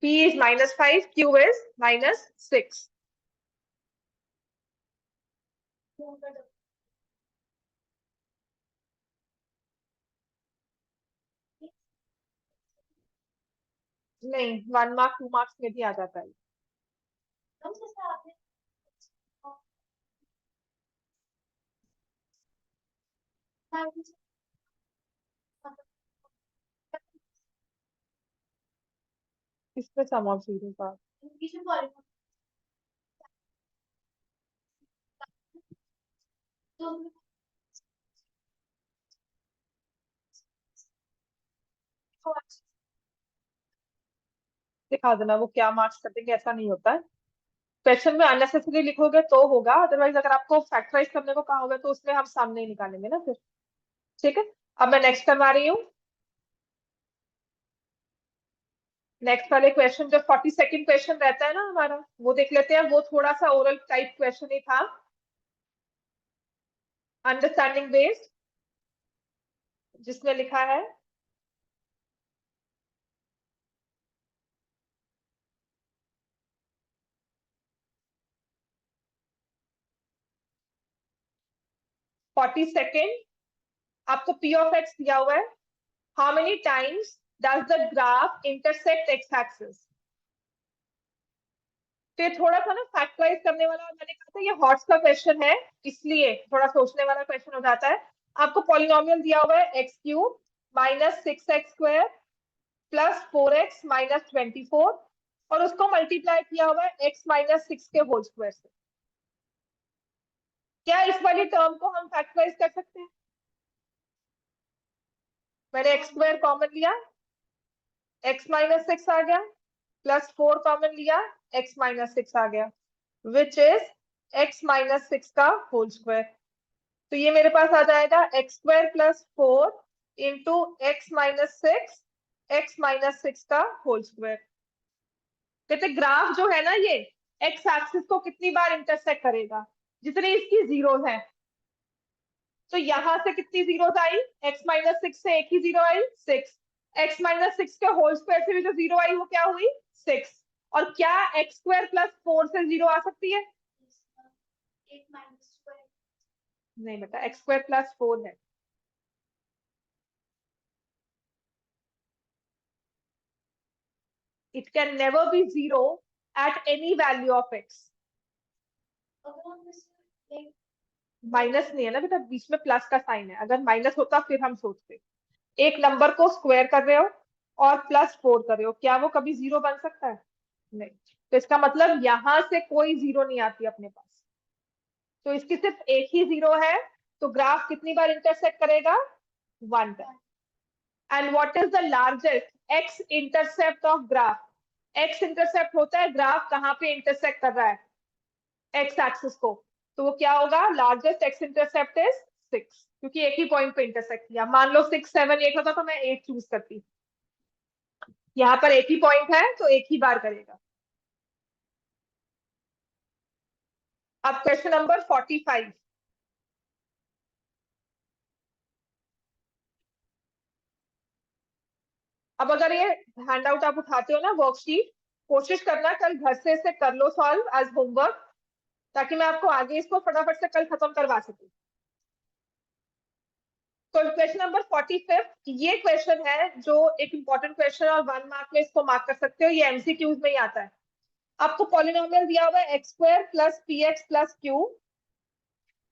p is -5, q is -6। नहीं 1 मार्क 2 मार्क्स में भी आ जाता है। इसमें सम ऑफ जीरो का दिखा देना, वो क्या मार्क्स कर देंगे, ऐसा नहीं होता है। क्वेश्चन में अननेसेसरी लिखोगे तो होगा, अदरवाइज अगर आपको फैक्टराइज करने को कहा होगा तो उसमें हम सामने ही निकालेंगे ना फिर। ठीक है, अब मैं नेक्स्ट करवा रही हूँ। नेक्स्ट वाले क्वेश्चन जो 42nd क्वेश्चन रहता है ना हमारा, वो देख लेते हैं। वो थोड़ा सा ओरल टाइप क्वेश्चन ही था, अंडरस्टैंडिंग बेस्ड, जिसमें लिखा है फोर्टी सेकेंड। आपको पी ऑफ एक्स दिया हुआ है। How many times does the graph intersect x axis. तो ये थोड़ा सा ना फैक्टराइज करने वाला, और मैंने कहा था ये हॉट्स का क्वेश्चन है इसलिए थोड़ा सोचने वाला क्वेश्चन हो जाता है। आपको पॉलिनोमियल दिया हुआ है x cube -6x² plus 4x -24 और उसको मल्टीप्लाई किया हुआ है x -6 के होल स्क्वायर से। क्या इस वाली टर्म को हम फैक्टराइज कर सकते हैं? मैंने x² कॉमन लिया, x -6 आ गया, प्लस 4 कॉमन लिया, x -6 आ गया, विच इज x -6 का होल स्क्वायर। तो ये मेरे पास आ जाएगा x² प्लस 4 इंटू x -6 का होल स्क्वायर। कहते ग्राफ जो है ना ये x एक्सिस को कितनी बार इंटरसेक्ट करेगा, जितनी इसकी जीरोस हैं। तो यहां से कितनी जीरोस आई? x -6 से एक ही जीरो आई 6। x -6 के होल स्क्वायर से भी जो जीरो आई वो क्या हुई 6। और क्या x² प्लस 4 से जीरो आ सकती है? नहीं बेटा, x² प्लस 4 है। It can never be zero at any value of x. Minus नहीं है ना बेटा, बीच में प्लस का साइन है। अगर माइनस होता फिर हम सोचते। एक नंबर को स्क्वायर कर रहे हो और +4 कर रहे हो, क्या वो कभी जीरो बन सकता है? नहीं। तो इसका मतलब यहां से कोई जीरो नहीं आती अपने पास। तो इसकी सिर्फ एक ही जीरो है, तो ग्राफ कितनी बार इंटरसेक्ट करेगा? 1 time. And what is the largest x intercept of graph? X intercept होता है ग्राफ कहाँ पे इंटरसेक्ट कर रहा है एक्स एक्सिस को, तो वो क्या होगा? लार्जेस्ट एक्स इंटरसेप्ट इज 6, क्योंकि एक ही पॉइंट पे इंटरसेक्ट किया। मान लो 6 7 8 होता तो मैं 8 चूज करती। यहाँ पर एक ही पॉइंट है तो एक ही बार करेगा। अब क्वेश्चन नंबर 45। अब अगर ये हैंडआउट आप उठाते हो ना वर्कशीट, कोशिश करना कल घर से इसे कर लो सॉल्व एज होमवर्क, ताकि मैं आपको आगे इसको फटाफट से कल खत्म करवा सकूं। तो क्वेश्चन नंबर 45, ये क्वेश्चन है जो एक इंपॉर्टेंट क्वेश्चन और 1 मार्क में इसको मार्क कर सकते हो। ये एमसीक्यूज में ही आता है। आपको पॉलिनोमियल दिया हुआ है x² plus px plus q।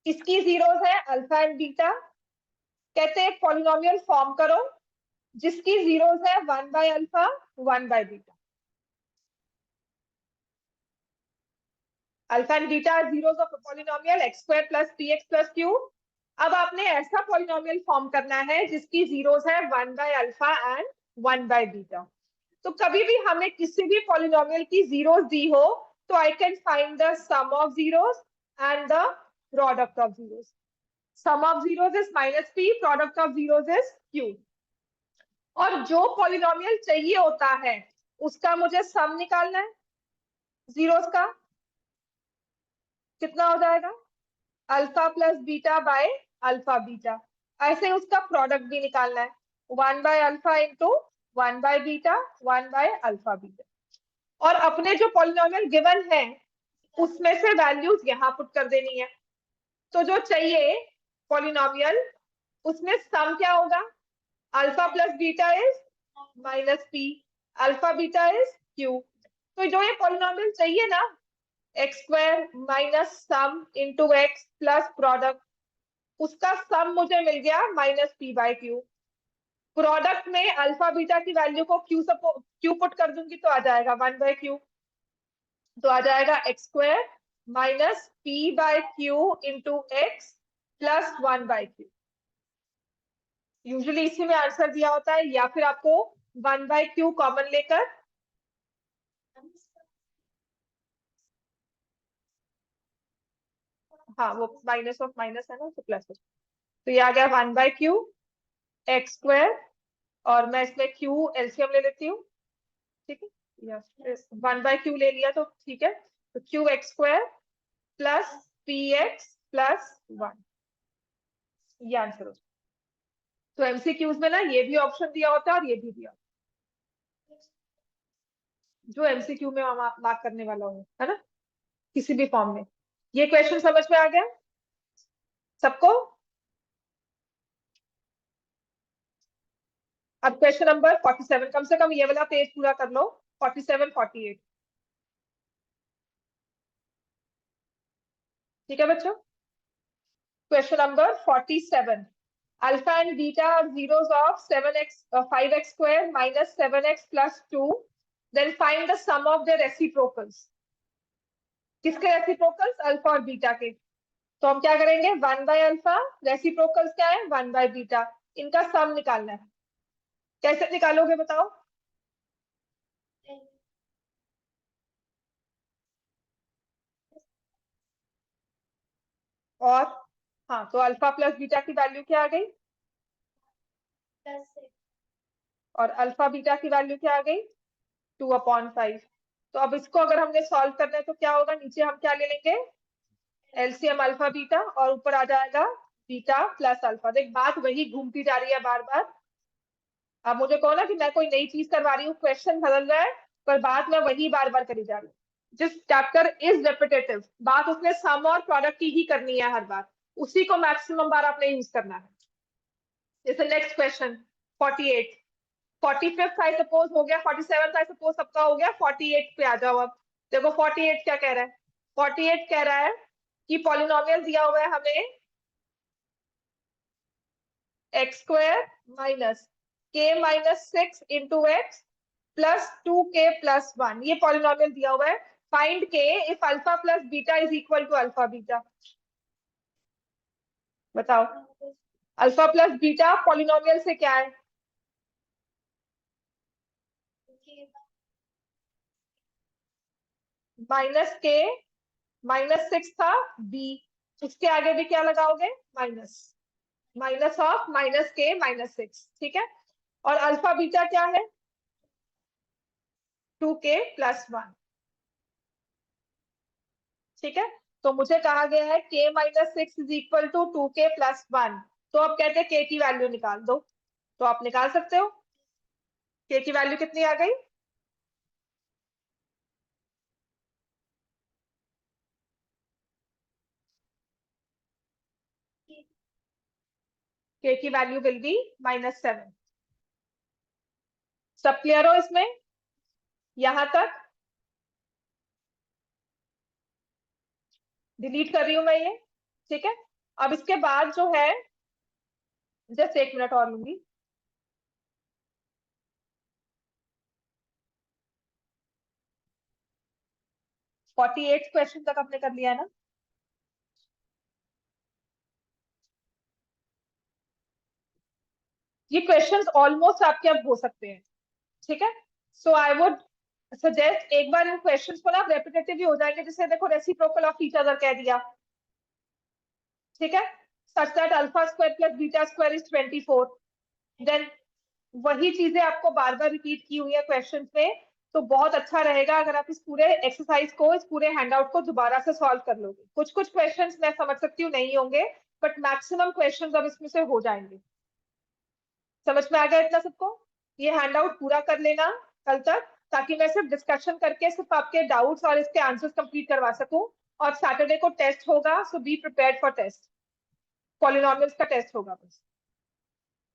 इसकी जीरोस है अल्फा एंड बीटा। कहते हैं पॉलिनोमियल फॉर्म करो जिसकी जीरोस है 1 by alpha 1 by beta. Alpha and beta are zeros of polynomial x square plus p x plus q. अब आपने ऐसा पॉलिनोमियल फॉर्म करना है जिसकी जीरोस है 1 by alpha and 1 by beta. तो कभी भी हमें किसी भी पॉलिनोमियल की जीरोस दी हो तो I can find the sum of zeros and the product of zeros. Sum of zeros is minus p, product of zeros is q. और जो पॉलिनोमियल चाहिए होता है उसका मुझे सम निकालना है जीरोस का। कितना हो जाएगा? Alpha plus beta by alpha beta. ऐसे उसका प्रोडक्ट भी निकालना है, 1 by alpha into 1 by beta 1 by alpha beta. और अपने जो पॉलिनोमियल गिवन है उसमें से वैल्यूज यहाँ पुट कर देनी है। तो जो चाहिए पॉलिनोमियल उसमें सम क्या होगा? Alpha plus beta is minus p, alpha beta is q. तो जो ये पॉलिनोमियल चाहिए ना, x square minus sum into x plus product, उसका सम मुझे मिल गया minus p by q. Product में अल्फा बीटा की वैल्यू को क्यू पुट कर दूंगी तो आ जाएगा 1 बाय क्यू। तो आ जाएगा x square minus p by q into x plus 1 by q. Usually इसी में आंसर दिया होता है, या फिर आपको 1 बाय क्यू कॉमन लेकर हाँ वो माइनस ऑफ माइनस है ना तो प्लस हो। तो ये आ गया 1 बाय क्यू एक्स स्क्वायर, और मैं इसमें क्यू एलसीएम ले लेती हूँ, ठीक है। 1 बाय क्यू ले लिया तो ठीक है। तो Q x square plus p x plus 1, ये आंसर हो। तो एमसीक्यूज में ना ये भी ऑप्शन दिया होता है और ये भी दिया होता है, जो एमसीक्यू में मार्क करने वाला हो, है ना, किसी भी फॉर्म में। ये क्वेश्चन समझ में आ गया सबको? अब क्वेश्चन नंबर 47, कम से कम ये वाला पेज पूरा कर लो, 47 48। ठीक है बच्चों? Question number 47, alpha and beta are zeros of 7x 5x square minus 7x plus 2, then find the sum of their reciprocals. किसके रेसिप्रोकल्स? अल्फा और बीटा के। तो हम क्या करेंगे? 1 बाय अल्फा, रेसिप्रोकल्स क्या है? 1 बाय बीटा, इनका सम निकालना है। कैसे निकालोगे बताओ? और हाँ, तो अल्फा प्लस बीटा की वैल्यू क्या आ गई? और अल्फा बीटा की वैल्यू क्या आ गई? 2/5। तो अब इसको अगर हमने सॉल्व करना है तो क्या होगा? नीचे हम क्या ले लेंगे? एलसीएम अल्फा बीटा, और ऊपर आ जाएगा बीटा प्लस अल्फा। देख बात वही घूमती जा रही है बार बार। अब मुझे कहो ना कि मैं कोई नई चीज करवा रही हूँ, क्वेश्चन बदल रहा है, पर बात मैं वही बार बार करी जा रही हूँ। जिस चैप्टर इज रेपिटेटिव, बात उसने सम और प्रोडक्ट की ही करनी है हर बार, उसी को मैक्सिमम बार आपने यूज करना है। जैसे नेक्स्ट क्वेश्चन 48, 45 आई सपोज हो गया, 47 आई सपोज सबका हो गया, 48 पे आ जाओ। अब देखो 48 क्या कह रहा है? 48 कह रहा है कि पॉलिनोमियल दिया हुआ है हमें x square minus k minus 6 into x plus 2k plus 1, ये पॉलिनोमियल दिया हुआ है। Find k if alpha plus beta is equal to alpha beta. बताओ, अल्फा प्लस बीटा पॉलिनोमियल से क्या है? माइनस के माइनस 6 था बी, उसके आगे भी क्या लगाओगे? Minus, minus of minus k minus 6, ठीक है। और अल्फा बीटा क्या है? 2k प्लस 1, ठीक है। तो मुझे कहा गया है k minus 6 is equal to 2k plus 1। तो अब कहते हैं k की वैल्यू निकाल दो, तो आप निकाल सकते हो। k की वैल्यू कितनी आ गई? k की वैल्यू विल बी -7। सब क्लियर हो इसमें यहां तक? डिलीट कर रही हूं मैं ये, ठीक है। अब इसके बाद जो है जस्ट 1 मिनट और लूंगी। फोर्टी 48 क्वेश्चन तक आपने कर लिया है ना? ये क्वेश्चंस ऑलमोस्ट आपके अब हो सकते हैं, ठीक है। सो आई वुड सजेस्ट एक बार इन क्वेश्चंस को ना रेपिटेटिव हो जाएंगे, जैसे देखो रेसिप्रोकल ऑफ ईच अदर कह दिया, ठीक है, such that alpha square plus beta square is 24। Then वही चीजें आपको बार बार रिपीट की हुई है क्वेश्चंस में, तो बहुत अच्छा रहेगा अगर आप इस पूरे एक्सरसाइज को, इस पूरे हैंडआउट को दोबारा से सॉल्व कर लोगे। कुछ कुछ क्वेश्चंस मैं समझ सकती हूँ नहीं होंगे, बट मैक्सिमम क्वेश्चंस अब इसमें से हो जाएंगे। समझ में आ गया इतना सबको? ये हैंडआउट पूरा कर लेना कल तक, ताकि मैं सिर्फ डिस्कशन करके सिर्फ आपके डाउट्स और इसके आंसर्स कंप्लीट करवा सकूं। और सैटरडे को टेस्ट होगा, so be prepared for test. Polynomials का टेस्ट होगा बस।